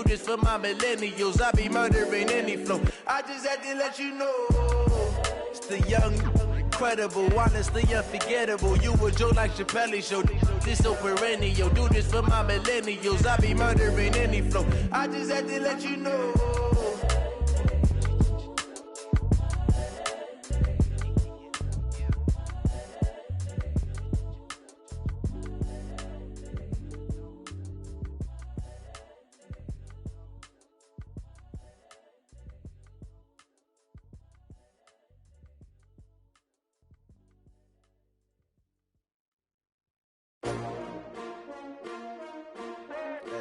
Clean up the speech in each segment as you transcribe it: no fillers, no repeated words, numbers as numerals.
do this for my millennials. I be murdering any flow. I just had to let you know. It's the young, incredible, honestly unforgettable. You a joke like Chappelle Show. This so perennial. Do this for my millennials. I be murdering any flow. I just had to let you know.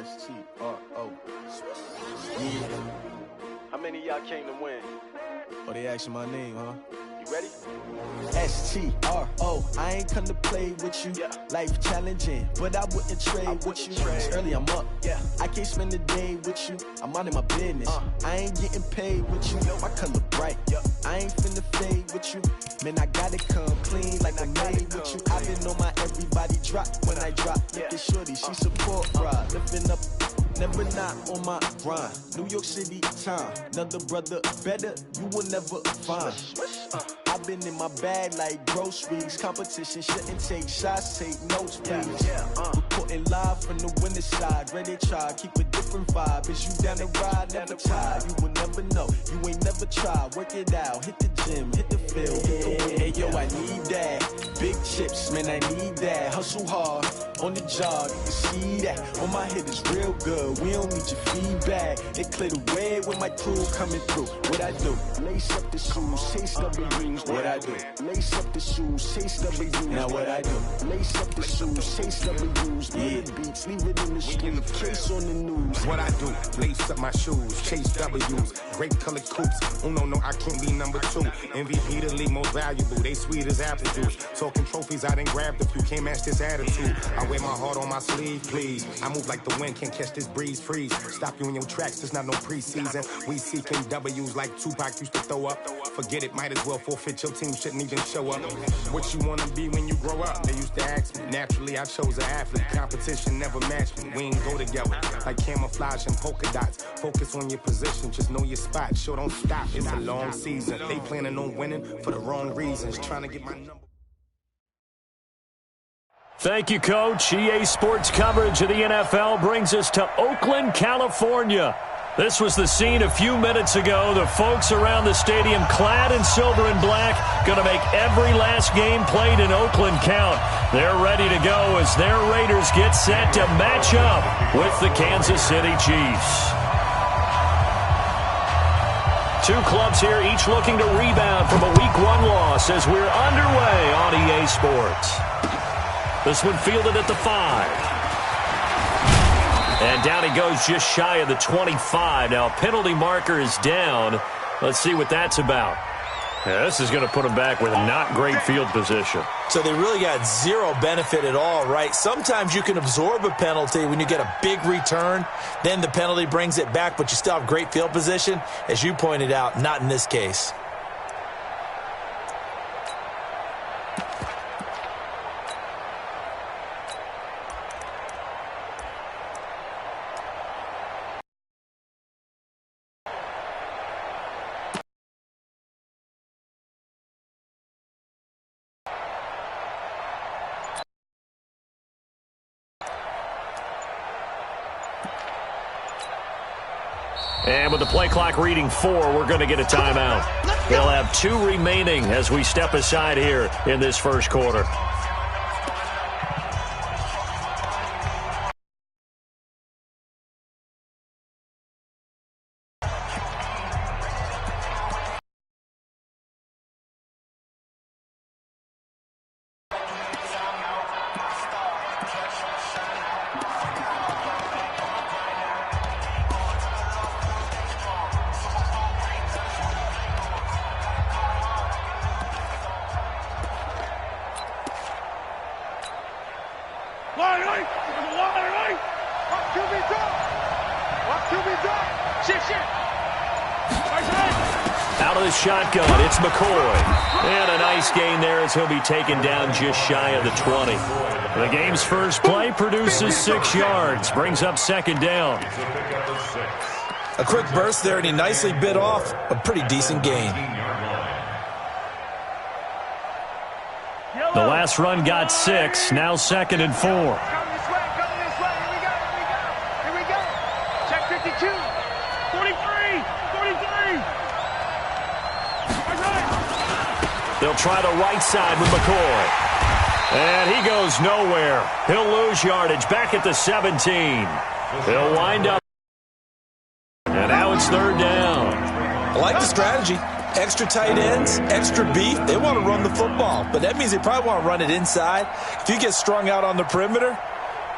S-T-R-O. How many of y'all came to win? Oh, they asking my name, huh? You ready? S-T-R-O. I ain't come to play with you. Yeah. Life challenging, but I wouldn't trade with you. It's early, I'm up. Yeah. I can't spend the day with you. I'm out of my business. I ain't getting paid with you. My color bright. I ain't finna fade with you. Man, I gotta come clean like I made with you. I've been on my everybody drop when I drop. Look at shorty, she support ride. Living up, never not on my grind. New York City time. Another brother better, you will never find. I've been in my bag like groceries. Competition shouldn't take shots, take notes, please. Reporting live from the winter side. Ready to try, keep a different vibe. Is you down the ride, never tired. You will never know, you ain't never tried. Work it out, hit the gym, hit the field. Hey, yo, I need that. Big chips, man, I need that. Hustle hard, on the job, you can see that. On my head is real good, we don't need your feedback. It clear the way with my crew coming through. What I do? Lace up the shoes, chase W's. What I do? Lace up the shoes, chase W's. Now what I do? Lace up the shoes, chase W's. Yeah, beats, leave it in the street, case on the news. What I do? Lace up my shoes, chase W's. Grape colored coops. Oh no, I can't be number 2. MVP the league most valuable. They sweet as apple juice. Talking trophies, I done grabbed a few. Can't match this attitude. I wear my heart on my sleeve, please. I move like the wind, can't catch this breeze, freeze. Stop you in your tracks, there's not no preseason. We seeking W's like Tupac used to throw up. Forget it, might as well forfeit. Your team shouldn't even show up. What you wanna be when you grow up? They used to ask me. Naturally, I chose an athlete. Competition never matched me. We ain't go together like camouflage and polka dots. Focus on your position, just know your spot. Sure, don't stop. It's a long season. They planning on winning for the wrong reasons. Trying to get my number. Thank you, Coach. EA Sports coverage of the NFL brings us to Oakland, California. This was the scene a few minutes ago. The folks around the stadium clad in silver and black going to make every last game played in Oakland count. They're ready to go as their Raiders get set to match up with the Kansas City Chiefs. Two clubs here, each looking to rebound from a Week 1 loss as we're underway on EA Sports. This one fielded at the 5. And down he goes just shy of the 25. Now, a penalty marker is down. Let's see what that's about. Yeah, this is going to put him back with not great field position. So they really got zero benefit at all, right? Sometimes you can absorb a penalty when you get a big return. Then the penalty brings it back, but you still have great field position. As you pointed out, not in this case. And with the play clock reading 4, we're going to get a timeout. They'll have 2 remaining as we step aside here in this first quarter. Out of the shotgun, it's McCoy. And a nice gain there as he'll be taken down just shy of the 20. The game's first play produces 6 yards, brings up second down. A quick burst there, and he nicely bit off a pretty decent gain. The last run got 6, now 2nd and 4. Come this way, here we go. Check 52, 43. They'll try the right side with McCoy. And he goes nowhere. He'll lose yardage back at the 17. He'll wind up. And now it's 3rd down. I like the strategy. Extra tight ends, extra beef. They want to run the football, but that means they probably want to run it inside. If you get strung out on the perimeter,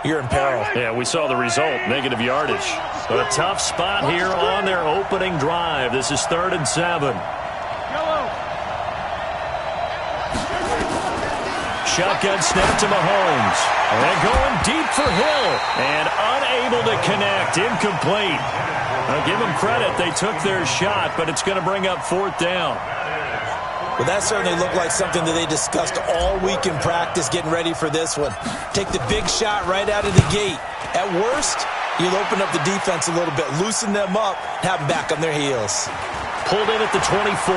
you're in peril. Yeah, we saw the result, negative yardage. A tough spot here on their opening drive. This is 3rd and 7. Shotgun snap to Mahomes. And going deep for Hill. And unable to connect. Incomplete. I'll give them credit. They took their shot, but it's going to bring up 4th down. Well, that certainly looked like something that they discussed all week in practice getting ready for this one. Take the big shot right out of the gate. At worst, you'll open up the defense a little bit, loosen them up, have them back on their heels. Pulled in at the 24.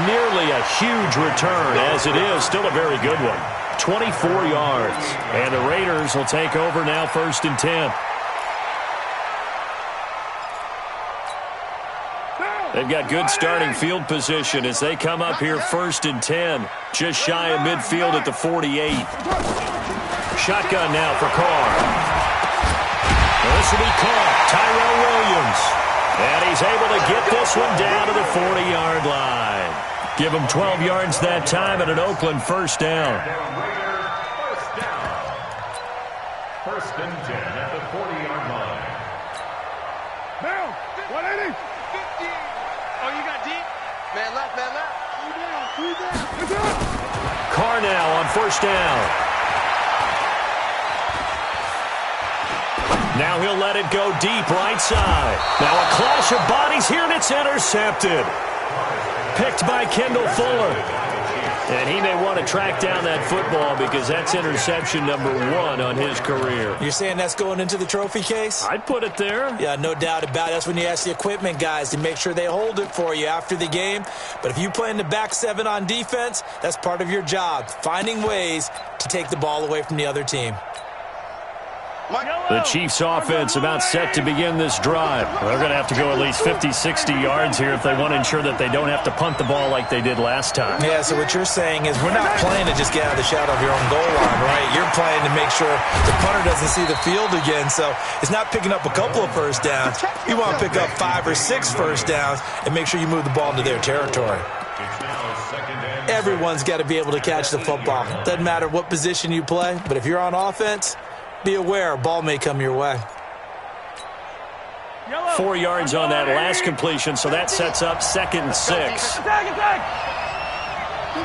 Nearly a huge return, as it is still a very good one. 24 yards. And the Raiders will take over now 1st and 10. They've got good starting field position as they come up here 1st and 10. Just shy of midfield at the 48. Shotgun now for Carr. This will be Carr. Tyrell Williams. And he's able to get this one down to the 40-yard line. Give him 12 yards that time and an Oakland 1st down. First and 10 at the 40-yard line. Now, 180. 50. Oh, you got deep? Man left. 3 down. Carr now on 1st down. Now he'll let it go deep right side. Now a clash of bodies here, and it's intercepted. Picked by Kendall Fuller. And he may want to track down that football because that's interception number 1 on his career. You're saying that's going into the trophy case? I'd put it there. Yeah, no doubt about it. That's when you ask the equipment guys to make sure they hold it for you after the game. But if you play in the back 7 on defense, that's part of your job, finding ways to take the ball away from the other team. The Chiefs offense about set to begin this drive. They're going to have to go at least 50, 60 yards here if they want to ensure that they don't have to punt the ball like they did last time. Yeah, so what you're saying is we're not playing to just get out of the shadow of your own goal line, right? You're playing to make sure the punter doesn't see the field again. So it's not picking up a couple of first downs. You want to pick up 5 or 6 first downs and make sure you move the ball into their territory. Everyone's got to be able to catch the football. Doesn't matter what position you play, but if you're on offense, be aware, a ball may come your way. 4 yards on that last completion, so that sets up 2nd and 6. Attack! Go,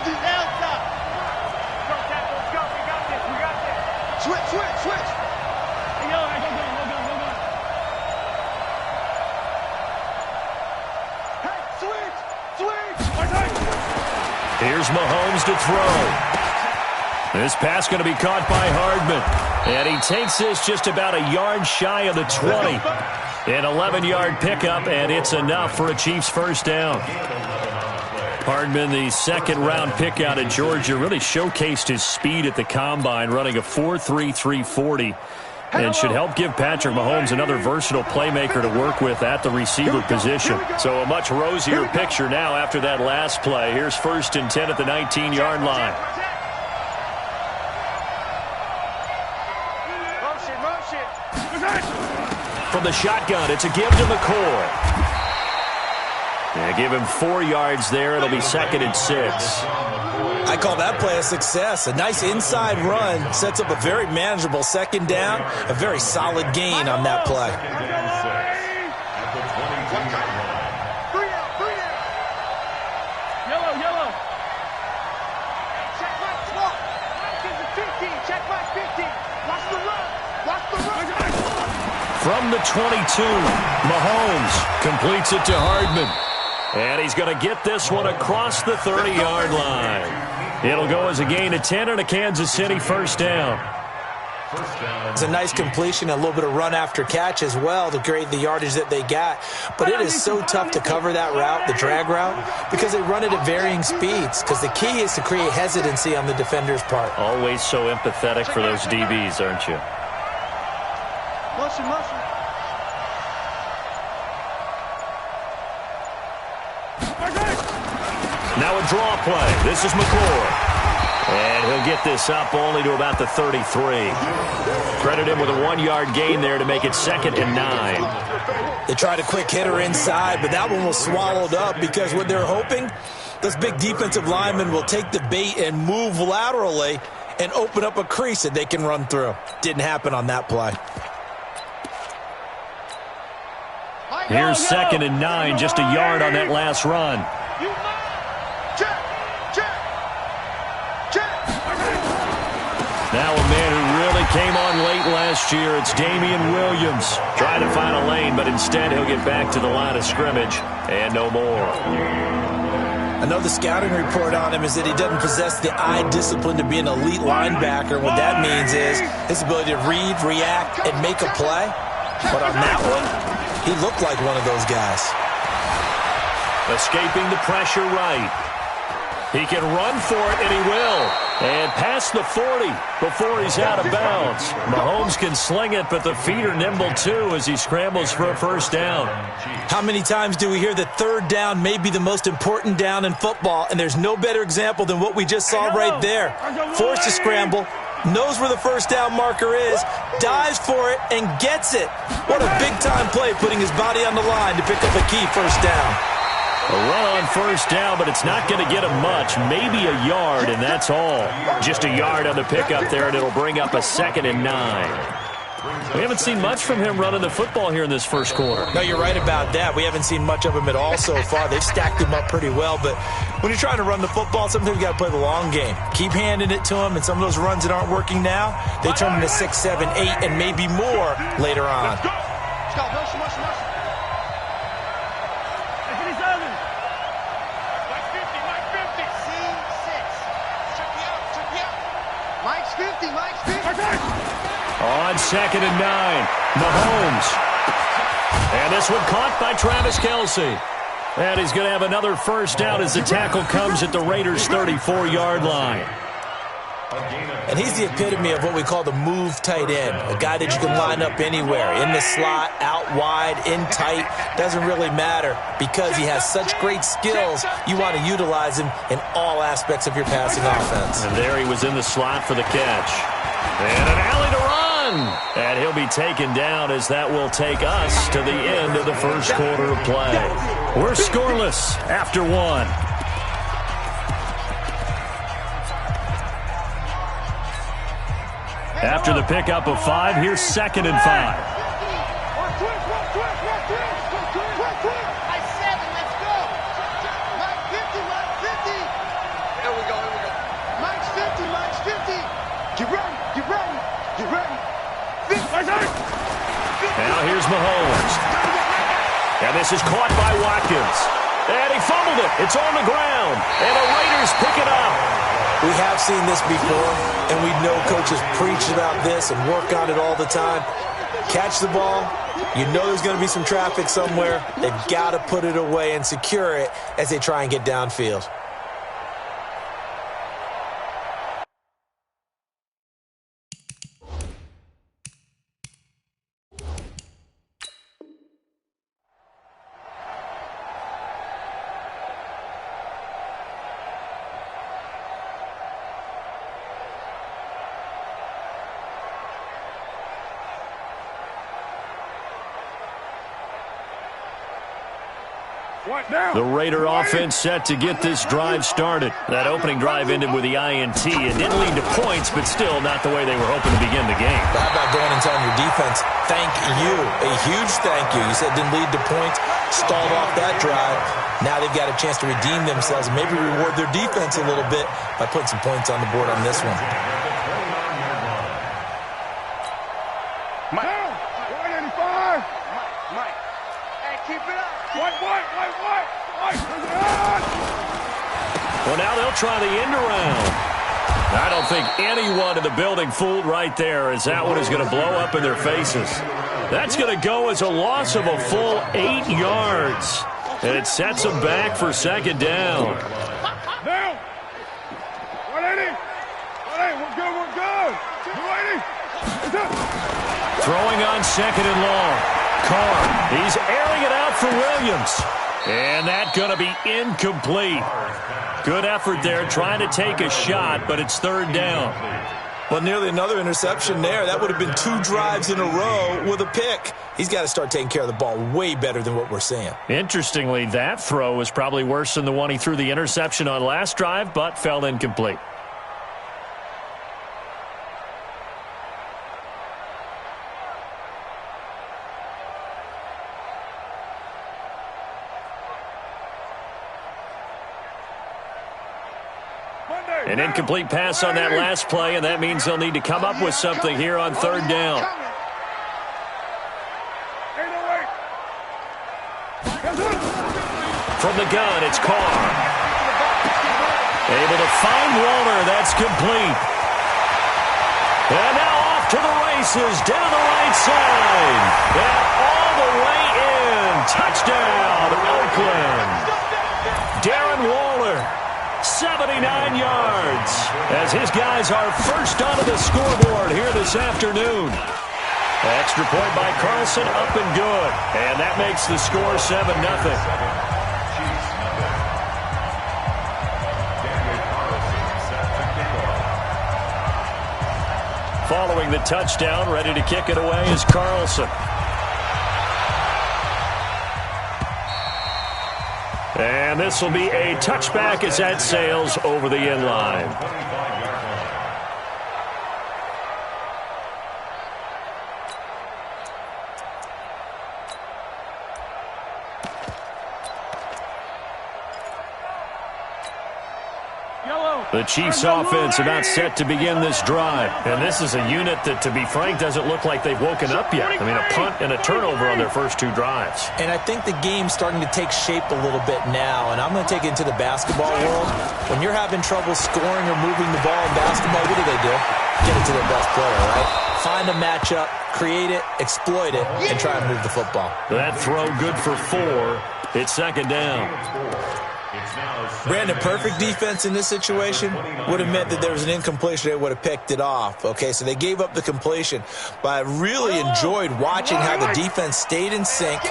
let's go. We got this. Switch. Hey, go. Hey, switch. Here's Mahomes to throw. This pass going to be caught by Hardman. And he takes this just about a yard shy of the 20. An 11-yard pickup, and it's enough for a Chiefs 1st down. Hardman, the 2nd-round pick out of Georgia, really showcased his speed at the Combine, running a 4.3 340. And should help give Patrick Mahomes another versatile playmaker to work with at the receiver position. So a much rosier picture now after that last play. Here's 1st and 10 at the 19-yard line. From the shotgun, it's a give to McCoy. Yeah, give him 4 yards there. It'll be 2nd and 6. I call that play a success. A nice inside run sets up a very manageable 2nd down. A very solid gain on that play. Yellow. Check my 12. Check my 15. Watch the run. From the 22, Mahomes completes it to Hardman. And he's going to get this one across the 30-yard line. It'll go as a gain of 10 and a Kansas City first down. It's a nice completion, a little bit of run after catch as well to create the yardage that they got. But it is so tough to cover that route, the drag route, because they run it at varying speeds. Because the key is to create hesitancy on the defender's part. Always so empathetic for those DBs, aren't you? Motion, motion. Now a draw play. This is McClure. And he'll get this up only to about the 33. Credit him with a 1-yard gain there to make it 2nd and 9. They tried a quick hitter inside, but that one was swallowed up because what they're hoping, those big defensive linemen will take the bait and move laterally and open up a crease that they can run through. Didn't happen on that play. Here's 2nd and 9, just a yard on that last run. Now a man who really came on late last year, it's Damian Williams. Trying to find a lane, but instead he'll get back to the line of scrimmage and no more. I know the scouting report on him is that he doesn't possess the eye discipline to be an elite linebacker. What that means is his ability to read, react, and make a play. But on that one, he looked like one of those guys. Escaping the pressure right. He can run for it, and he will. And past the 40 before he's out of bounds. Mahomes can sling it, but the feet are nimble too as he scrambles for a first down. How many times do we hear that third down may be the most important down in football, and there's no better example than what we just saw right there. Forced to scramble, knows where the first down marker is, dives for it, and gets it. What a big-time play, putting his body on the line to pick up a key first down. A run on first down, but it's not going to get him much. Maybe a yard, and that's all. Just a yard on the pickup there, and it'll bring up a 2nd and 9. We haven't seen much from him running the football here in this first quarter. No, you're right about that. We haven't seen much of him at all so far. They've stacked him up pretty well, but when you're trying to run the football, sometimes you got to play the long game. Keep handing it to him, and some of those runs that aren't working now, they turn into 6, 7, 8, and maybe more later on. Let's go. Motion, motion, motion. Mike's 50, Mike's 50. On 2nd and 9, Mahomes. And this one caught by Travis Kelce. And he's going to have another first down as the tackle comes at the Raiders' 34-yard line. And he's the epitome of what we call the move tight end, a guy that you can line up anywhere, in the slot, out wide, in tight, doesn't really matter because he has such great skills. You want to utilize him in all aspects of your passing offense. And there he was in the slot for the catch. And an alley to run. And he'll be taken down as that will take us to the end of the first quarter of play. We're scoreless after one. After the pickup of 5, here's 2nd and 5. Mike 7, let's go. Mike 50, Mike 50. Here we go. Mike's 50, Mike's 50. Get ready, get ready, get ready. 50. Now here's Mahomes. And this is caught by Watkins. And he fumbled it. It's on the ground. And the Raiders pick it up. We have seen this before, and we know coaches preach about this and work on it all the time. Catch the ball. You know there's going to be some traffic somewhere. They've got to put it away and secure it as they try and get downfield. The Raider offense set to get this drive started. That opening drive ended with the INT. It didn't lead to points, but still not the way they were hoping to begin the game. How about going and telling your defense, thank you, a huge thank you. You said it didn't lead to points, stalled off that drive. Now they've got a chance to redeem themselves and maybe reward their defense a little bit by putting some points on the board on this one. Mike. Hey, keep it up. White. Well, now they'll try the end around. I don't think anyone in the building fooled right there, as that one is going to blow up in their faces. That's going to go as a loss of a full 8 yards. And it sets them back for second down. Down. 180. We're good. 280. Throwing on second and long. Carr, he's airing it out for Williams. And that's going to be incomplete. Good effort there, trying to take a shot, but it's third down. Well, nearly another interception there. That would have been 2 drives in a row with a pick. He's got to start taking care of the ball way better than what we're seeing. Interestingly, that throw was probably worse than the one he threw the interception on last drive, but fell incomplete. An incomplete pass on that last play, and that means they'll need to come up with something here on third down. From the gun, it's Carr. Able to find Walter. That's complete. And now off to the races, down the right side. And all the way in. Touchdown, Oakland. Darren Waller. 79 yards as his guys are first onto the scoreboard here this afternoon. Extra point by Carlson, up and good. And that makes the score 7-0. Following the touchdown, ready to kick it away is Carlson. And this will be a touchback as that sails over the end line. The Chiefs offense about set to begin this drive. And this is a unit that, to be frank, doesn't look like they've woken up yet. I mean, a punt and a turnover on their first 2 drives. And I think the game's starting to take shape a little bit now. And I'm going to take it into the basketball world. When you're having trouble scoring or moving the ball in basketball, what do? Get it to their best player, right? Find a matchup, create it, exploit it, and try and move the football. That throw good for 4. It's second down. Brandon, perfect defense in this situation would have meant that there was an incompletion. They would have picked it off. Okay, so they gave up the completion. But I really enjoyed watching how the defense stayed in sync,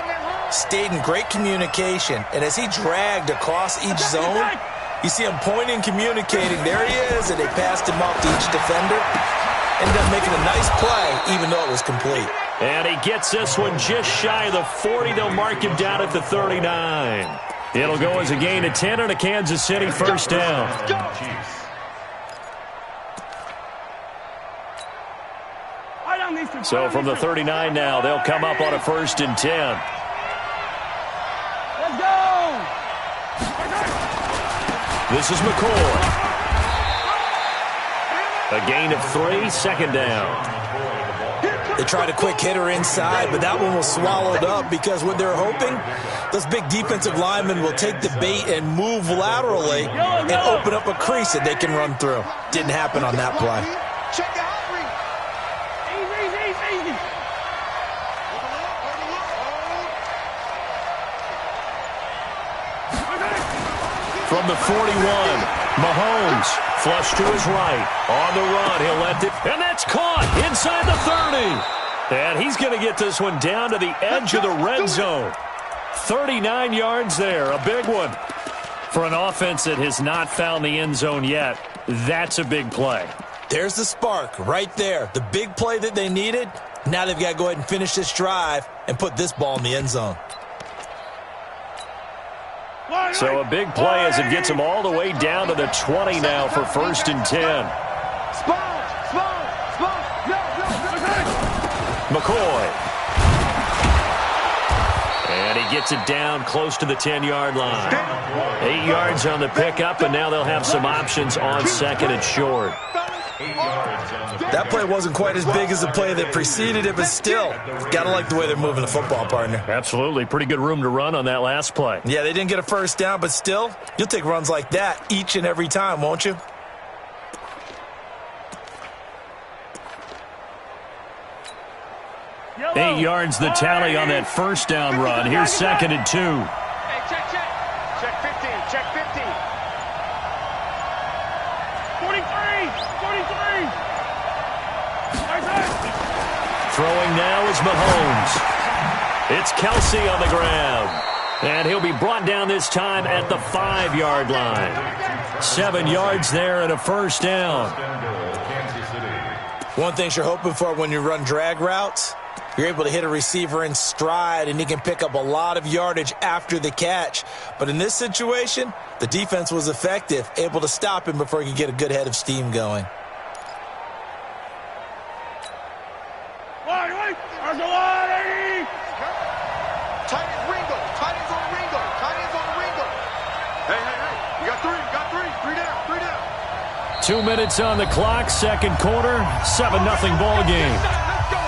stayed in great communication. And as he dragged across each zone, you see him pointing, communicating. There he is, and they passed him off to each defender. Ended up making a nice play, even though it was complete. And he gets this one just shy of the 40. They'll mark him down at the 39. It'll go as a gain of 10 on a Kansas City first down. So from the 39 now, they'll come up on a 1st and 10. Let's go! This is McCoy. A gain of 3, second down. They tried a quick hitter inside, but that one was swallowed up because what they're hoping, those big defensive linemen will take the bait and move laterally and open up a crease that they can run through. Didn't happen on that play. Check out. Easy. From the 41, Mahomes flush to his right. On the run, he'll let it, and that's caught inside the 30. And he's going to get this one down to the edge of the red zone. 39 yards there, a big one. For an offense that has not found the end zone yet, that's a big play. There's the spark right there. The big play that they needed. Now they've got to go ahead and finish this drive and put this ball in the end zone. So a big play as it gets them all the way down to the 20 now for 1st and 10. McCoy. And he gets it down close to the 10-yard line. 8 yards on the pickup, and now they'll have some options on 2nd and short. That play wasn't quite as big as the play that preceded it, but still, got to like the way they're moving the football, partner. Absolutely. Pretty good room to run on that last play. Yeah, they didn't get a first down, but still, you'll take runs like that each and every time, won't you? Yellow. 8 yards the tally on that first down run. Here's 2nd and 2. Hey, check. Check 15. Check 15. 43. Throwing now is Mahomes. It's Kelsey on the ground. And he'll be brought down this time at the 5-yard line. 7 yards there and a first down. One thing you're hoping for when you run drag routes, you're able to hit a receiver in stride, and he can pick up a lot of yardage after the catch. But in this situation, the defense was effective, able to stop him before he could get a good head of steam going. Tight ends on Ringo. Hey. You got three. Three down. 2 minutes on the clock, second quarter, 7-0 ball game. Let's go.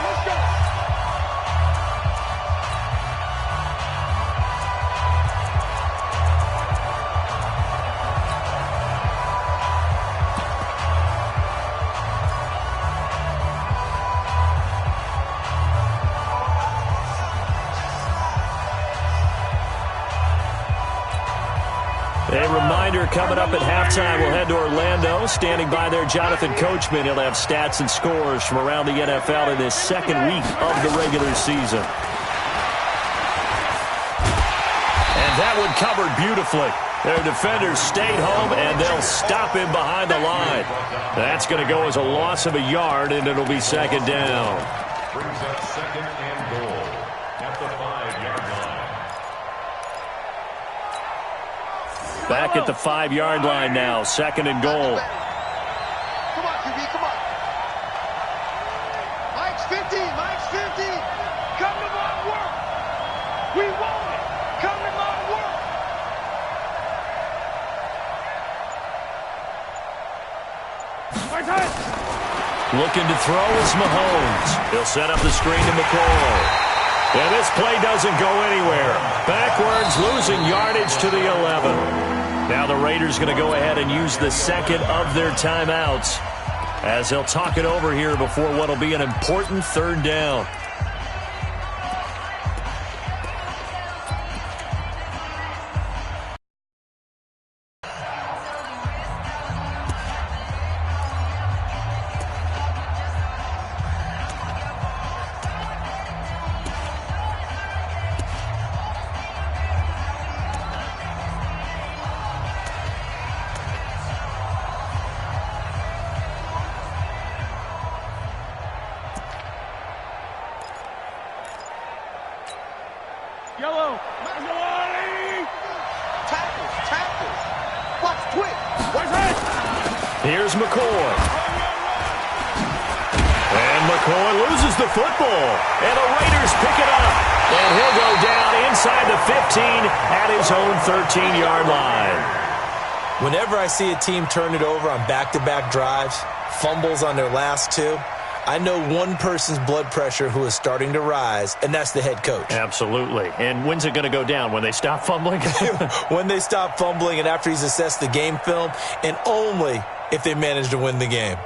A reminder coming up at halftime, we'll head to Orlando. Standing by there, Jonathan Coachman. He'll have stats and scores from around the NFL in this second week of the regular season. And that one covered beautifully. Their defenders stayed home, and they'll stop him behind the line. That's going to go as a loss of a yard, and it'll be second down. Brings up 2nd and goal at the 5-yard line. Back at the 5-yard line now, 2nd and goal. Come on, QB, come on. Mike's 50. Come to my work. We want it. Come to my work. Looking to throw is Mahomes. He'll set up the screen to McCoy. And this play doesn't go anywhere. Backwards, losing yardage to the 11. Now the Raiders going to go ahead and use the second of their timeouts as they'll talk it over here before what will be an important 3rd down. Yellow. Tackles. Watch quick. Here's McCoy. And McCoy loses the football. And the Raiders pick it up. And he'll go down inside the 15 at his own 13-yard line. Whenever I see a team turn it over on back-to-back drives, fumbles on their last 2, I know one person's blood pressure who is starting to rise, and that's the head coach. Absolutely. And when's it going to go down? When they stop fumbling? When they stop fumbling and after he's assessed the game film, and only if they manage to win the game.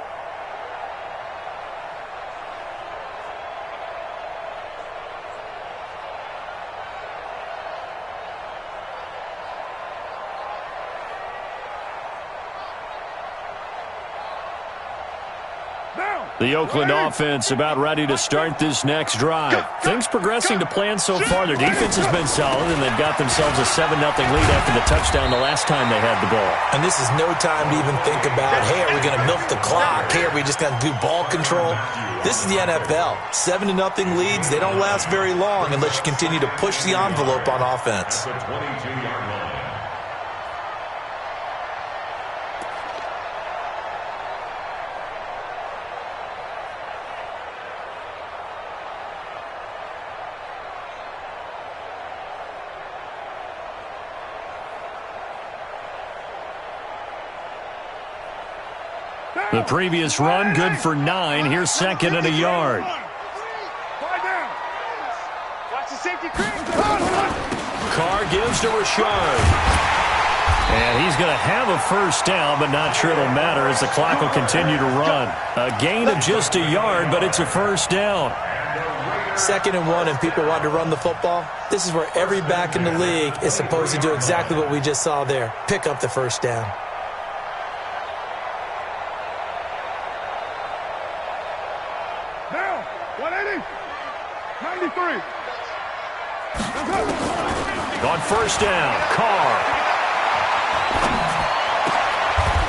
The Oakland offense about ready to start this next drive. Things progressing to plan so far. Their defense has been solid, and they've got themselves a 7-0 lead after the touchdown the last time they had the ball. And this is no time to even think about, hey, are we going to milk the clock? Hey, are we just going to do ball control? This is the NFL. 7-0 leads, they don't last very long unless you continue to push the envelope on offense. The 22-yard line. The previous run, good for 9. Here's second and a yard. Carr gives to Rashard. And he's going to have a first down, but not sure it'll matter as the clock will continue to run. A gain of just a yard, but it's a first down. 2nd and 1, and people want to run the football. This is where every back in the league is supposed to do exactly what we just saw there. Pick up the first down. Now, 180, 93. On first down, Carr.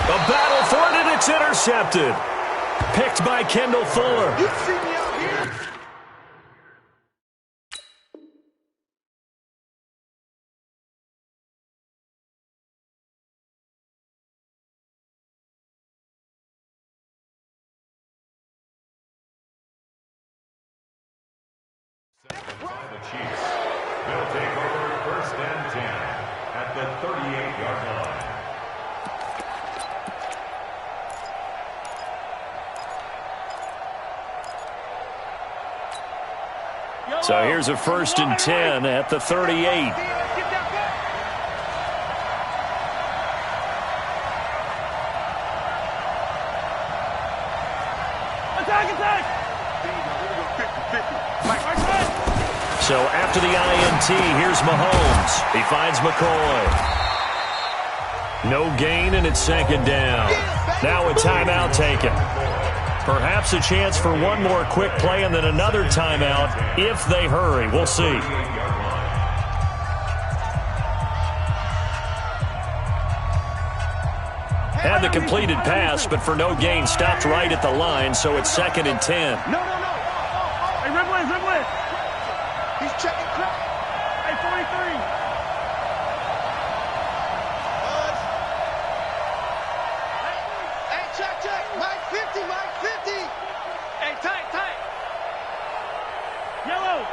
A battle for it, and it's intercepted. Picked by Kendall Fuller. You see me out here? By the Chiefs. They'll take over 1st and 10 at the 38-yard line. So here's a 1st and 10 at the 38. So after the INT, here's Mahomes. He finds McCoy. No gain, and it's 2nd down. Now a timeout taken. Perhaps a chance for one more quick play and then another timeout if they hurry. We'll see. Had the completed pass, but for no gain, stopped right at the line, so it's 2nd and 10. No. Hey, Ridley. He's checking crap. Hey, 43. Hey, check. Mike 50. Hey, tight. Yellow.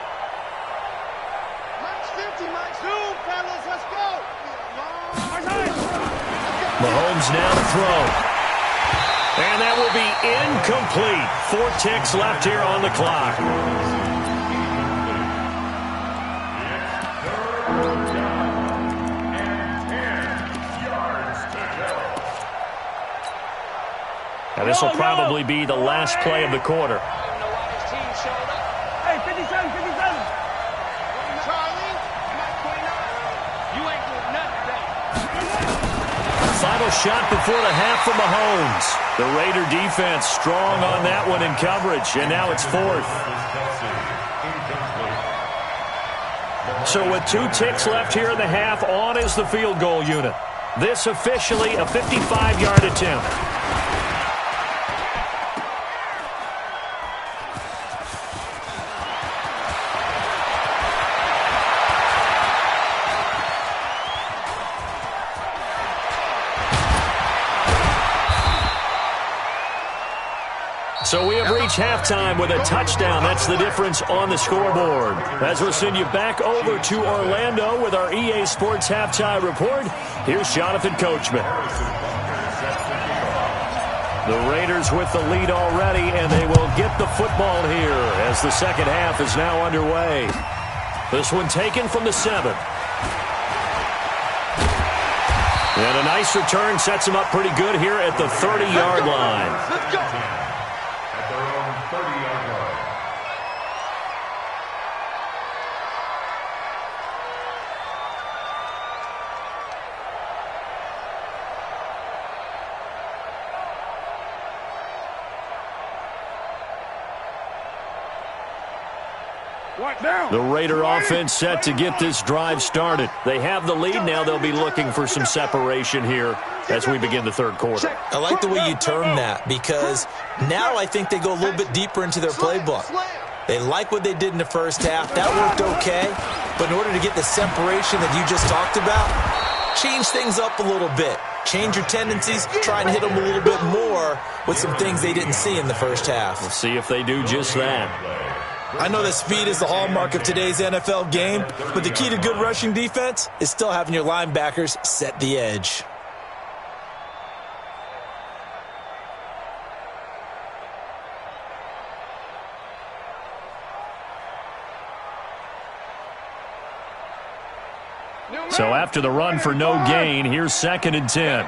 Mike's 50. Zoom, fellas. Let's go. Mahomes now to throw. And that will be incomplete. 4 ticks left here on the clock. Now this will probably be the last play of the quarter. Hey, 57. Charlie, Mike 29. You ain't doing nothing today. Final shot before the half from Mahomes. The Raider defense strong on that one in coverage, and now it's 4th. So with 2 ticks left here in the half, on is the field goal unit. This officially a 55-yard attempt. So we have reached halftime with a touchdown. That's the difference on the scoreboard. As we'll send you back over to Orlando with our EA Sports Halftime Report, here's Jonathan Coachman. The Raiders with the lead already, and they will get the football here as the second half is now underway. This one taken from the 7. And a nice return sets them up pretty good here at the 30-yard line. Let's go. At their own 30-yard line. The Raider offense set to get this drive started. They have the lead. Now they'll be looking for some separation here as we begin the third quarter. I like the way you term that, because now I think they go a little bit deeper into their playbook. They like what they did in the first half. That worked okay. But in order to get the separation that you just talked about, change things up a little bit. Change your tendencies, try and hit them a little bit more with some things they didn't see in the first half. We'll see if they do just that. I know that speed is the hallmark of today's NFL game, but the key to good rushing defense is still having your linebackers set the edge. So after the run for no gain, here's 2nd and 10.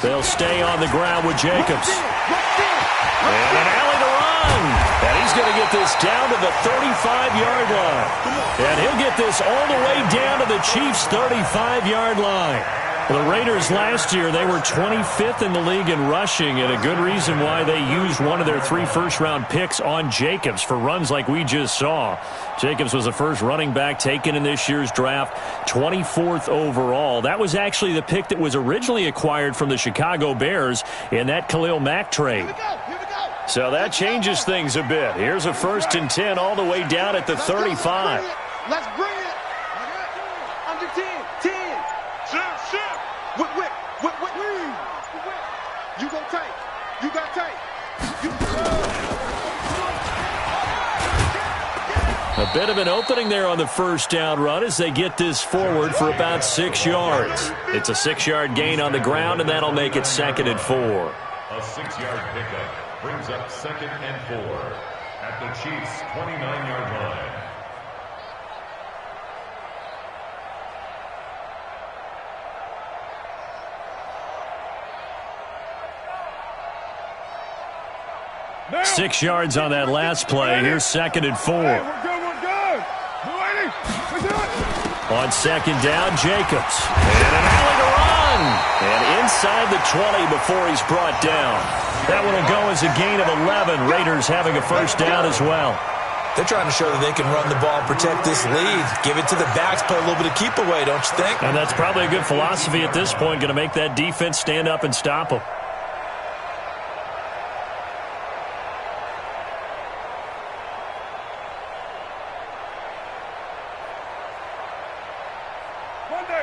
They'll stay on the ground with Jacobs. And an alley to run. And he's going to get this down to the 35-yard line. And he'll get this all the way down to the Chiefs' 35-yard line. The Raiders last year, they were 25th in the league in rushing, and a good reason why they used one of their 3 first-round picks on Jacobs for runs like we just saw. Jacobs was the first running back taken in this year's draft, 24th overall. That was actually the pick that was originally acquired from the Chicago Bears in that Khalil Mack trade. So that changes things a bit. Here's a 1st and 10 all the way down at the 35. Let's bring it. Under 10. 10. Shift. Whip. You go tight. You got tight. A bit of an opening there on the 1st down run as they get this forward for about 6 yards. It's a 6-yard gain on the ground, and that'll make it 2nd and 4. A 6-yard pickup brings up 2nd and 4 at the Chiefs' 29-yard line. Now. 6 yards on that last play. Here's 2nd and 4. We're good. On 2nd down, Jacobs. And an alley to run. And inside the 20 before he's brought down. That one will go as a gain of 11. Raiders having a 1st down as well. They're trying to show that they can run the ball and protect this lead. Give it to the backs, play a little bit of keep away, don't you think? And that's probably a good philosophy at this point. Going to make that defense stand up and stop them.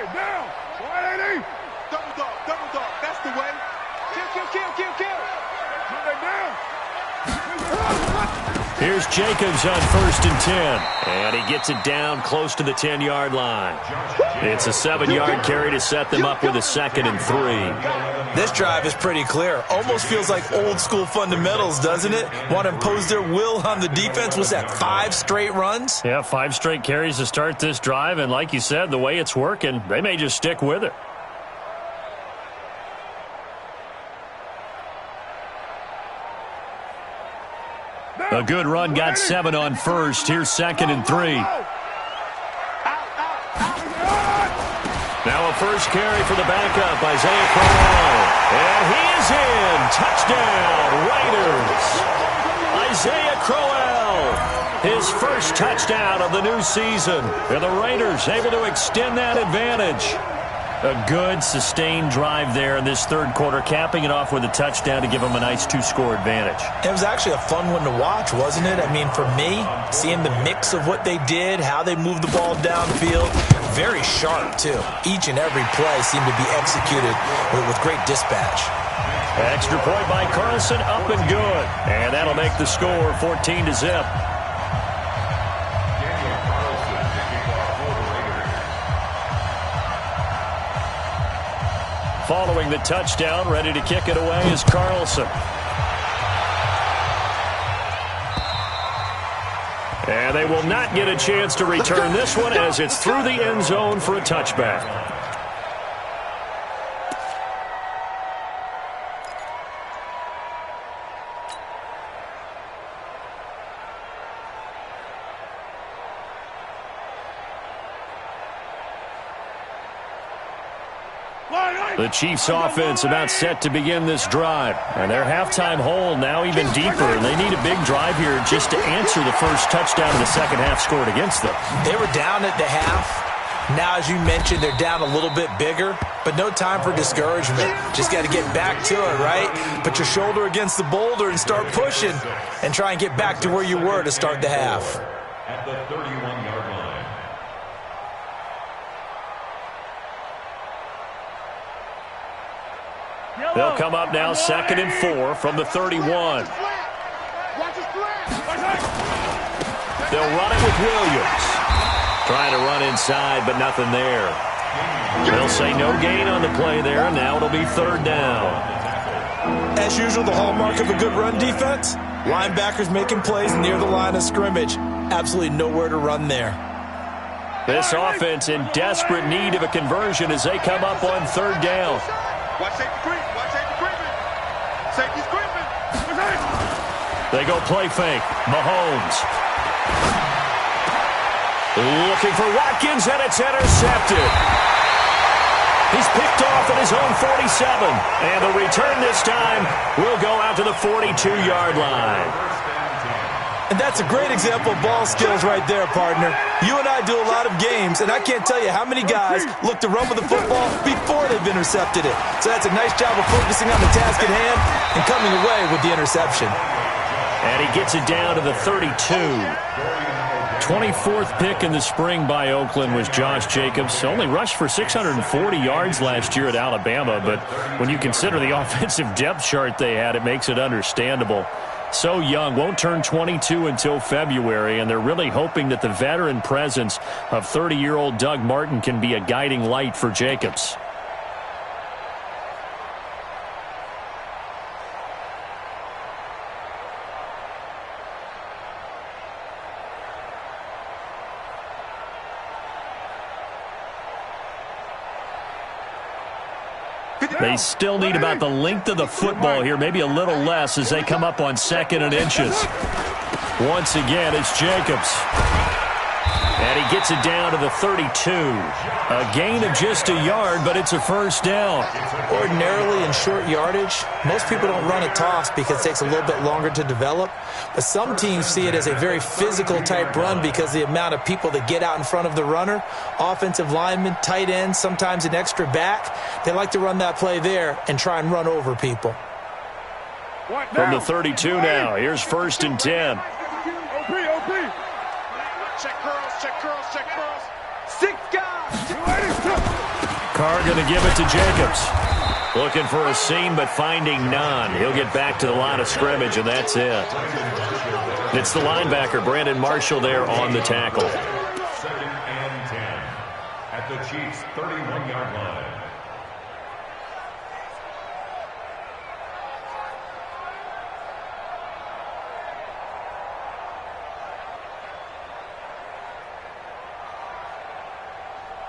Down. 180. Double dog. That's the way. Kill. Down. Here's Jacobs on 1st and 10. And he gets it down close to the 10-yard line. It's a 7-yard carry to set them up with a 2nd and 3. This drive is pretty clear. Almost feels like old school fundamentals, doesn't it? Want to impose their will on the defense. Was that 5 straight runs? Yeah, 5 straight carries to start this drive. And like you said, the way it's working, they may just stick with it. A good run, got 7 on 1st. Here's 2nd and 3. Now a 1st carry for the backup, Isaiah Crowell. And he is in. Touchdown, Raiders. Isaiah Crowell, his 1st touchdown of the new season. And the Raiders able to extend that advantage. A good, sustained drive there in this 3rd quarter, capping it off with a touchdown to give them a nice 2-score advantage. It was actually a fun one to watch, wasn't it? I mean, for me, seeing the mix of what they did, how they moved the ball downfield, very sharp, too. Each and every play seemed to be executed with great dispatch. Extra point by Carlson, up and good. And that'll make the score 14-0. Following the touchdown, ready to kick it away is Carlson. And they will not get a chance to return this one as it's through the end zone for a touchback. The Chiefs offense about set to begin this drive. And their halftime hole now even deeper. And they need a big drive here just to answer the 1st touchdown of the 2nd half scored against them. They were down at the half. Now, as you mentioned, they're down a little bit bigger. But no time for discouragement. Just got to get back to it, right? Put your shoulder against the boulder and start pushing. And try and get back to where you were to start the half. At the 31-yard line. They'll come up now 2nd and 4 from the 31. They'll run it with Williams. Trying to run inside, but nothing there. They'll say no gain on the play there. Now it'll be 3rd down. As usual, the hallmark of a good run defense, linebackers making plays near the line of scrimmage. Absolutely nowhere to run there. This offense in desperate need of a conversion as they come up on third down. Watch safety creep. Watch safety creeping. Safety's creeping. They go play fake. Mahomes. Looking for Watkins, and it's intercepted. He's picked off at his own 47. And the return this time will go out to the 42-yard line. And that's a great example of ball skills right there, partner. You and I do a lot of games, and I can't tell you how many guys look to run with the football before they've intercepted it. So that's a nice job of focusing on the task at hand and coming away with the interception. And he gets it down to the 32. 24th pick in the spring by Oakland was Josh Jacobs. Only rushed for 640 yards last year at Alabama, but when you consider the offensive depth chart they had, it makes it understandable. So young, won't turn 22 until February, and they're really hoping that the veteran presence of 30-year-old Doug Martin can be a guiding light for Jacobs. They still need about the length of the football here, maybe a little less as they come up on 2nd and inches. Once again, it's Jacobs. And he gets it down to the 32. A gain of just a yard, but it's a first down. Ordinarily in short yardage, most people don't run a toss because it takes a little bit longer to develop. But some teams see it as a very physical type run because the amount of people that get out in front of the runner, offensive linemen, tight ends, sometimes an extra back, they like to run that play there and try and run over people. From the 32 now, here's 1st and 10. Check curls, check curls, check curls. 6 guys. Carr going to give it to Jacobs. Looking for a seam, but finding none. He'll get back to the line of scrimmage, and that's it. It's the linebacker, Brandon Marshall, there on the tackle. 2nd and 10 at the Chiefs' 31-yard line.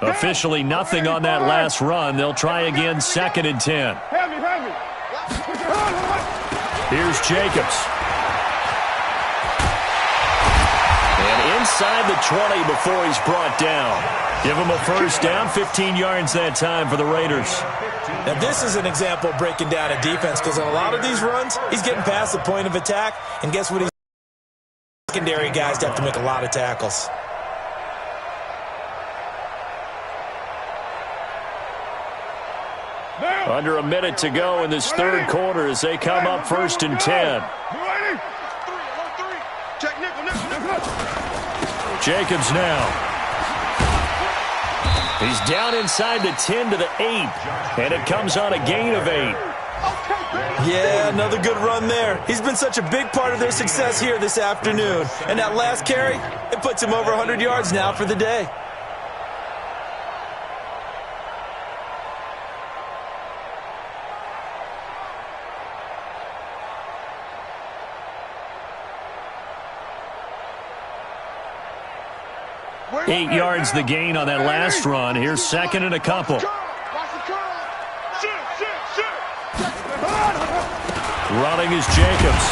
Officially nothing on that last run. They'll try again, 2nd and 10. Here's Jacobs. And inside the 20 before he's brought down. Give him a first down, 15 yards that time for the Raiders. Now this is an example of breaking down a defense because on a lot of these runs, he's getting past the point of attack. And guess what? He's secondary guys have to make a lot of tackles. Under a minute to go in this third quarter as they come up 1st and 10. Jacobs now. He's down inside the 10 to the 8, and it comes on a gain of 8. Yeah, another good run there. He's been such a big part of their success here this afternoon. And that last carry, it puts him over 100 yards now for the day. Eight yards the gain on that last run. Here's 2nd and a couple. Running is Jacobs.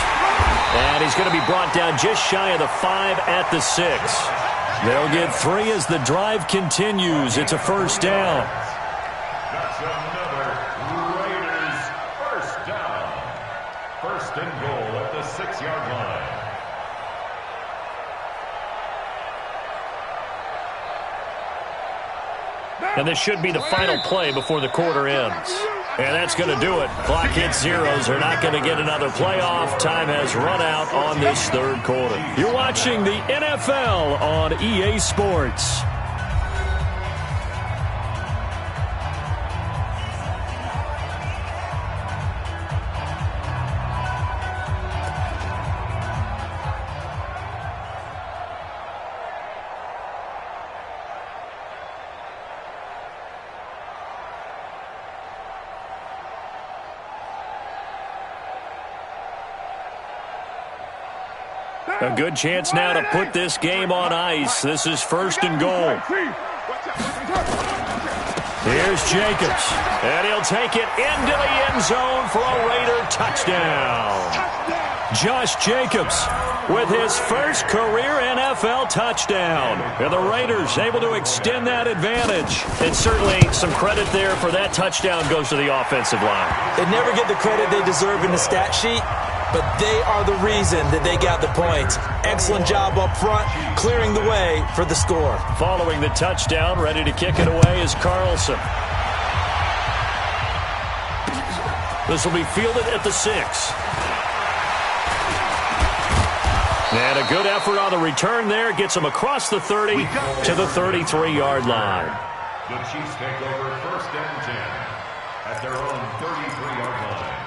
And he's going to be brought down just shy of the 5 at the 6. They'll get 3 as the drive continues. It's a first down. That's another Raiders first down. 1st and goal at the 6-yard line. And this should be the final play before the quarter ends. And that's going to do it. Clock hits zeros. They're not going to get another playoff. Time has run out on this third quarter. You're watching the NFL on EA Sports. A good chance now to put this game on ice. This is 1st and goal. Here's Jacobs, and he'll take it into the end zone for a Raider touchdown. Josh Jacobs with his first career NFL touchdown. And the Raiders able to extend that advantage. And certainly some credit there for that touchdown goes to the offensive line. They never get the credit they deserve in the stat sheet, but they are the reason that they got the points. Excellent job up front, clearing the way for the score. Following the touchdown, ready to kick it away is Carlson. This will be fielded at the 6. And a good effort on the return there. Gets him across the 30 to the 33-yard line. The Chiefs take over 1st and 10 at their own 33-yard line.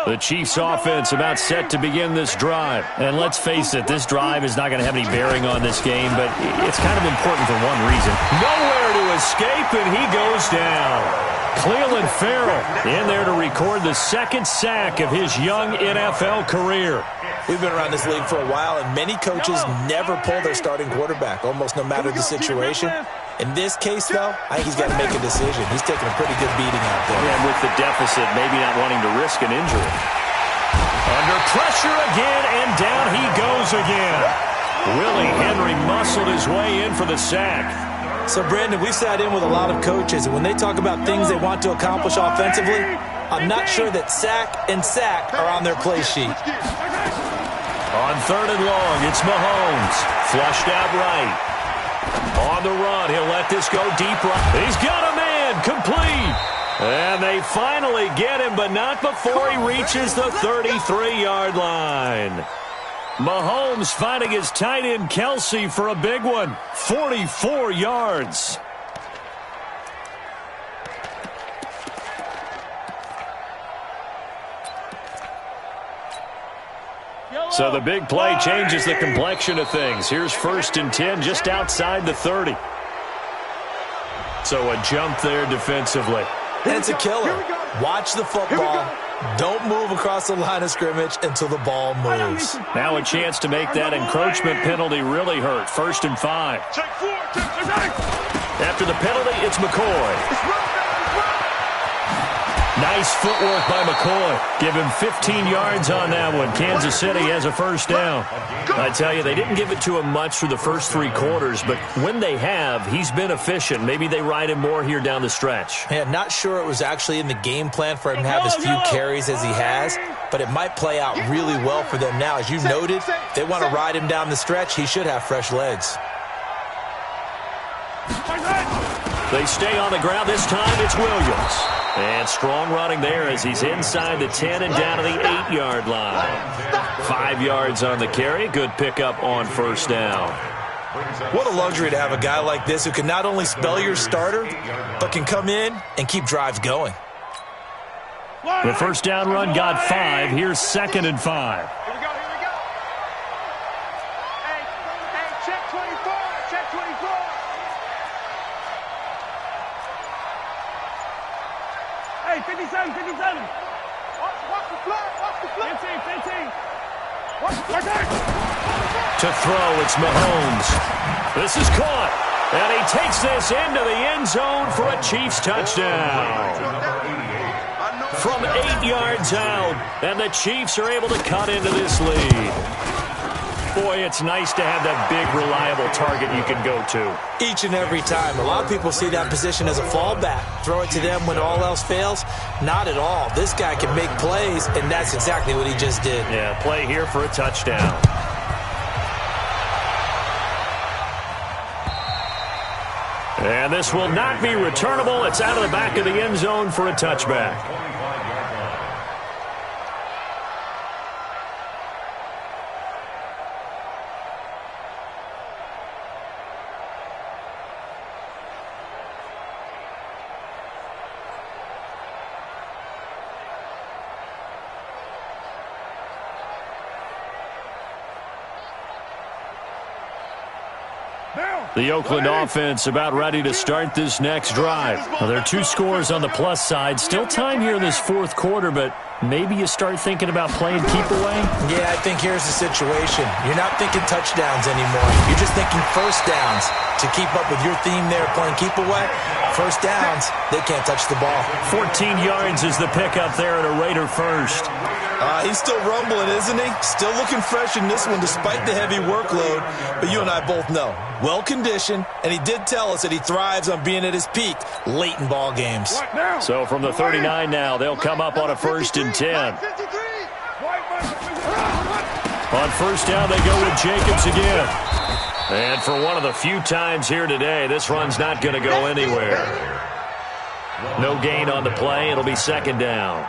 The Chiefs offense about set to begin this drive. And let's face it, this drive is not going to have any bearing on this game, but it's kind of important for one reason. Nowhere to escape, and he goes down. Clelin Ferrell in there to record the 2nd sack of his young NFL career. We've been around this league for a while, and many coaches never pull their starting quarterback, almost no matter the situation. In this case, though, I think he's got to make a decision. He's taking a pretty good beating out there. And with the deficit, maybe not wanting to risk an injury. Under pressure again, and down he goes again. Willie Henry muscled his way in for the sack. So, Brandon, we've sat in with a lot of coaches, and when they talk about things they want to accomplish offensively, I'm not sure that sack and sack are on their play sheet. On 3rd and long, it's Mahomes. Flushed out right. On the run, he'll let this go deep right. He's got a man, complete. And they finally get him, but not before he reaches the 33-yard line. Mahomes finding his tight end Kelce for a big one. 44 yards. So the big play changes the complexion of things. Here's 1st and 10 just outside the 30. So a jump there defensively. And it's a killer. Watch the football. Don't move across the line of scrimmage until the ball moves. Now a chance to make that encroachment penalty really hurt. 1st and 5. After the penalty, it's McCoy. Nice footwork by McCoy. Give him 15 yards on that one. Kansas City has a 1st down. I tell you, they didn't give it to him much through the first 3 quarters, but when they have, he's been efficient. Maybe they ride him more here down the stretch. Yeah, not sure it was actually in the game plan for him to have as few carries as he has, but it might play out really well for them now. As you noted, if they want to ride him down the stretch, he should have fresh legs. They stay on the ground. This time it's Williams. And strong running there as he's inside the 10 and down to the 8-yard line. 5 yards on the carry. Good pickup on 1st down. What a luxury to have a guy like this who can not only spell your starter, but can come in and keep drives going. The 1st down run got 5. Here's 2nd and 5. Hey, 57. Watch the flag. 15. To throw, it's Mahomes. This is caught. And he takes this into the end zone for a Chiefs touchdown. From 8 yards out, and the Chiefs are able to cut into this lead. Boy, it's nice to have that big, reliable target you can go to. Each and every time. A lot of people see that position as a fallback. Throw it to them when all else fails. Not at all. This guy can make plays, and that's exactly what he just did. Yeah, play here for a touchdown. And this will not be returnable. It's out of the back of the end zone for a touchback. The Oakland offense about ready to start this next drive. Well, there are 2 scores on the plus side. Still time here in this fourth quarter, but maybe you start thinking about playing keep away? Yeah, I think here's the situation. You're not thinking touchdowns anymore. You're just thinking first downs. To keep up with your theme there, playing keep away, first downs, they can't touch the ball. 14 yards is the pickup there at a Raider first. He's still rumbling, isn't he? Still looking fresh in this one despite the heavy workload. But you and I both know, well-conditioned, and he did tell us that he thrives on being at his peak late in ball games. So from the 39 now, they'll come up on a 1st and 10. On first down, they go with Jacobs again. And for one of the few times here today, this run's not going to go anywhere. No gain on the play. It'll be 2nd down.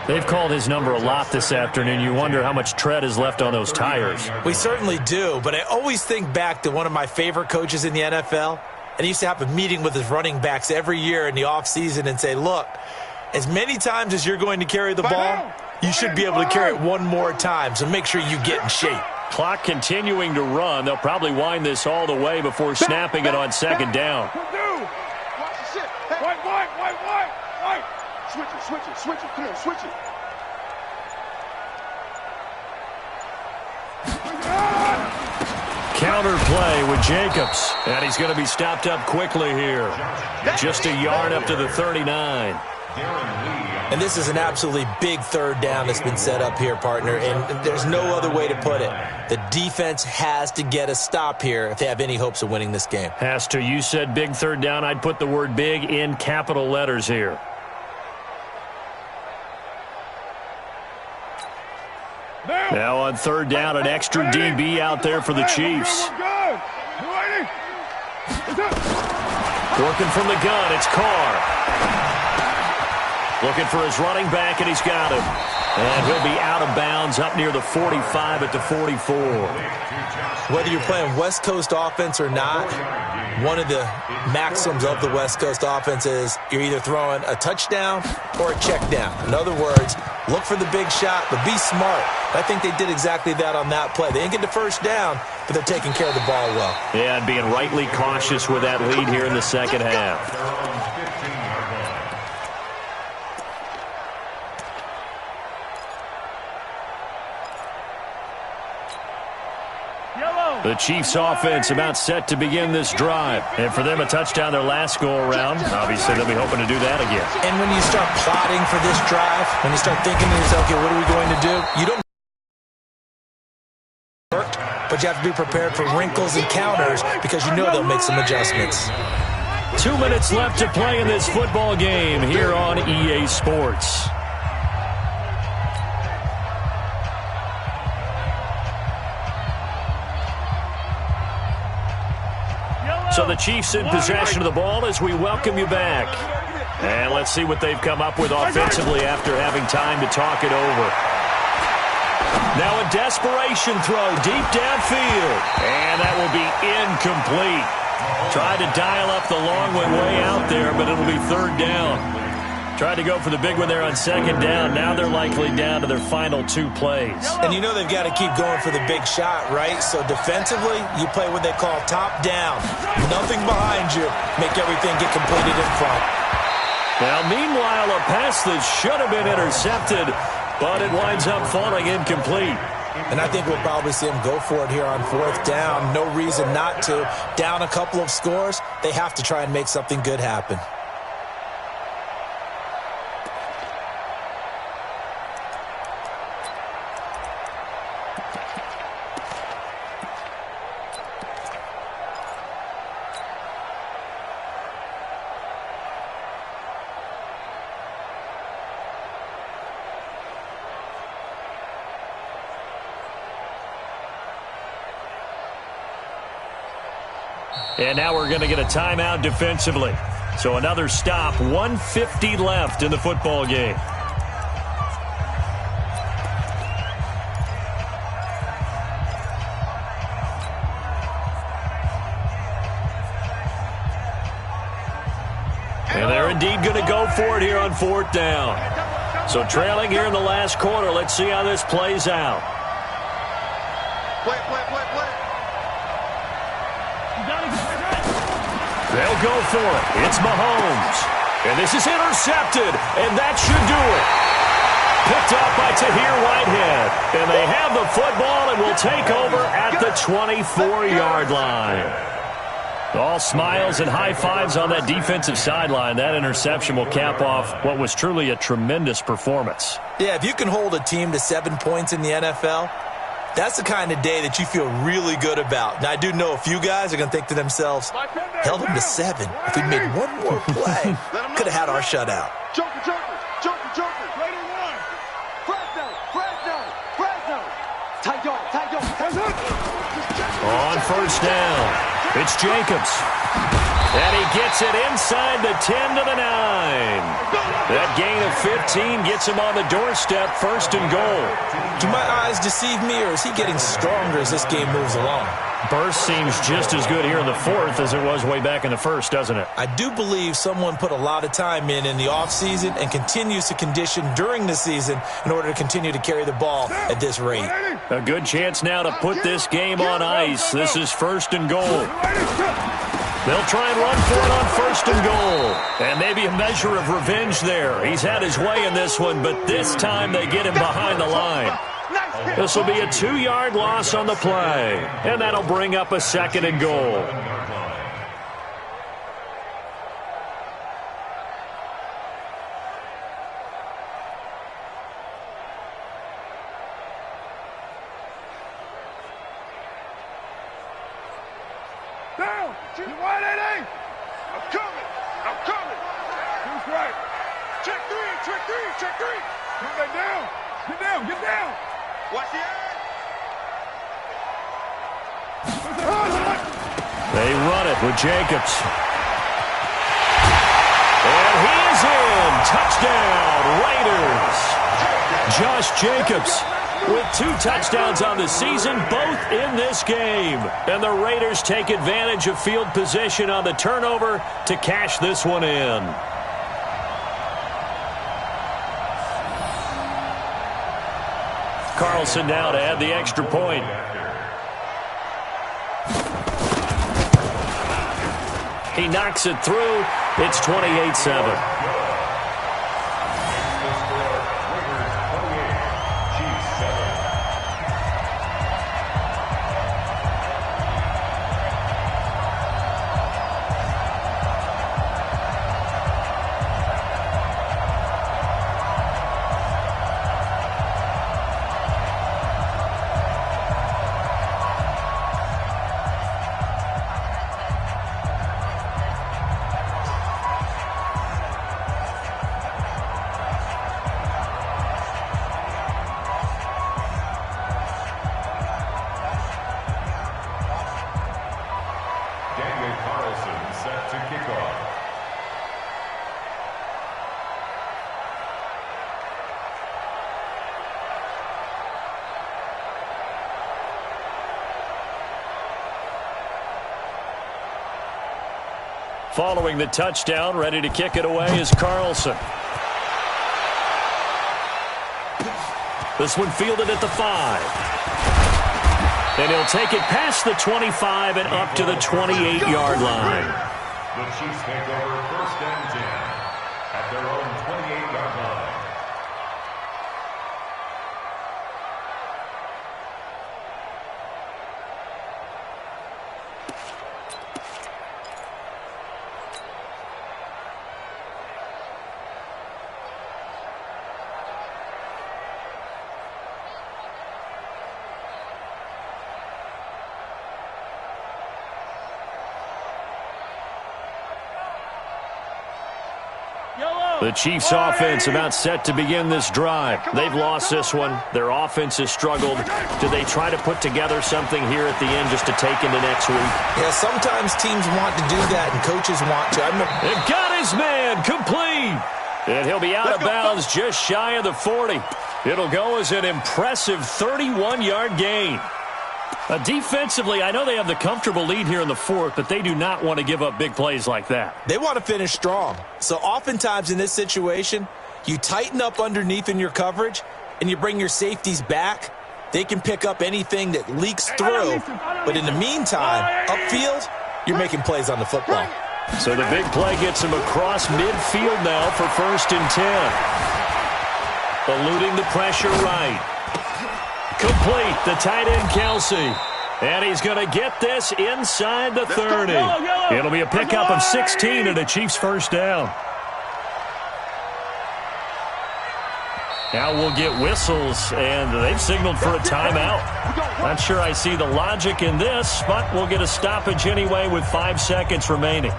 They've called his number a lot this afternoon. You wonder how much tread is left on those tires. We certainly do, but I always think back to one of my favorite coaches in the NFL, and he used to have a meeting with his running backs every year in the offseason and say, look, as many times as you're going to carry the ball, you should be able to carry it one more time, so make sure you get in shape. Clock continuing to run. They'll probably wind this all the way before snapping it on 2nd down. Switch it. Come on, switch it. Counter play with Jacobs. And he's going to be stopped up quickly here. Just a yard up to the 39. And this is an absolutely big 3rd down that's been set up here, partner, and there's no other way to put it. The defense has to get a stop here if they have any hopes of winning this game. Has to. You said big 3rd down. I'd put the word big in capital letters here. Now on 3rd down, an extra DB out there for the Chiefs. Working from the gun, it's Carr. Looking for his running back, and he's got him. And he'll be out of bounds up near the 45 at the 44. Whether you're playing West Coast offense or not, one of the maxims of the West Coast offense is you're either throwing a touchdown or a check down. In other words, look for the big shot, but be smart. I think they did exactly that on that play. They didn't get the first down, but they're taking care of the ball well. Yeah, and being rightly cautious with that lead here in the 2nd half. The Chiefs offense about set to begin this drive. And for them, a touchdown their last go-around. Obviously, they'll be hoping to do that again. And when you start plotting for this drive, when you start thinking to yourself, okay, what are we going to do? You don't work, but you have to be prepared for wrinkles and counters because you know they'll make some adjustments. 2 minutes left to play in this football game here on EA Sports. So the Chiefs in possession of the ball as we welcome you back. And let's see what they've come up with offensively after having time to talk it over. Now a desperation throw deep downfield. And that will be incomplete. Tried to dial up the long way out there, but it'll be 3rd down. Tried to go for the big one there on 2nd down. Now they're likely down to their final 2 plays. And you know they've got to keep going for the big shot, right? So defensively, you play what they call top down. Nothing behind you. Make everything get completed in front. Now, meanwhile, a pass that should have been intercepted, but it winds up falling incomplete. And I think we'll probably see them go for it here on 4th down. No reason not to. Down a couple of scores, they have to try and make something good happen. And now we're going to get a timeout defensively. So another stop, 1:50 left in the football game. And they're indeed going to go for it here on 4th down. So trailing here in the last quarter. Let's see how this plays out. Play. They'll go for it. It's Mahomes. And this is intercepted, and that should do it. Picked up by Tahir Whitehead. And they have the football and will take over at the 24-yard line. All smiles and high fives on that defensive sideline. That interception will cap off what was truly a tremendous performance. Yeah, if you can hold a team to 7 points in the NFL, that's the kind of day that you feel really good about. Now, I do know a few guys are going to think to themselves, held them to 7. If we made one more play, could have had our shutout. Joker, Joker, Joker, Joker. Raider 1. Fresno, Fresno, Fresno. Tight dog. On first down, it's Jacobs. And he gets it inside the 10 to the 9. That gain of 15 gets him on the doorstep, first and goal. Do my eyes deceive me, or is he getting stronger as this game moves along? Burst seems just as good here in the fourth as it was way back in the first, doesn't it? I do believe someone put a lot of time in the offseason and continues to condition during the season in order to continue to carry the ball at this rate. A good chance now to put this game on ice. This is first and goal. They'll try and run for it on first and goal. And maybe a measure of revenge there. He's had his way in this one, but this time they get him behind the line. This will be a 2-yard loss on the play. And that'll bring up a second and goal. Down! 180! I'm coming! I'm coming! Who's right? Check 3! Check 3! Check 3! Get that down! Get down! Get down! Watch the eye! They run it with Jacobs. And he is in. Touchdown, Raiders. Josh Jacobs with 2 touchdowns on the season, both in this game. And the Raiders take advantage of field position on the turnover to cash this one in. Carlson now to add the extra point. He knocks it through. It's 28-7. Following the touchdown, ready to kick it away is Carlson. This one fielded at the 5. And he'll take it past the 25 and up to the 28-yard line. The Chiefs take over first and 10 at their own 28-yard line. The Chiefs offense about set to begin this drive. They've lost this one. Their offense has struggled. Do they try to put together something here at the end just to take into next week? Yeah, sometimes teams want to do that and coaches want to. And got his man complete. And he'll be out of bounds just shy of the 40. It'll go as an impressive 31-yard gain. Defensively, I know they have the comfortable lead here in the fourth, but they do not want to give up big plays like that. They want to finish strong. So oftentimes in this situation, you tighten up underneath in your coverage and you bring your safeties back. They can pick up anything that leaks through. But in the meantime, upfield, you're making plays on the football. So the big play gets him across midfield now for 1st and 10. Eluding the pressure right. Complete, the tight end Kelsey. And he's going to get this inside the 30. It'll be a pickup of 16 and a Chiefs first down. Now we'll get whistles, and they've signaled for a timeout. Not sure I see the logic in this, but we'll get a stoppage anyway with 5 seconds remaining.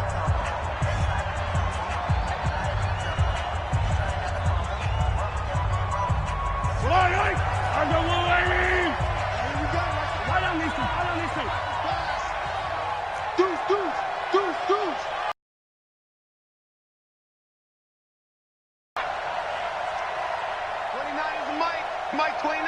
Mike 29.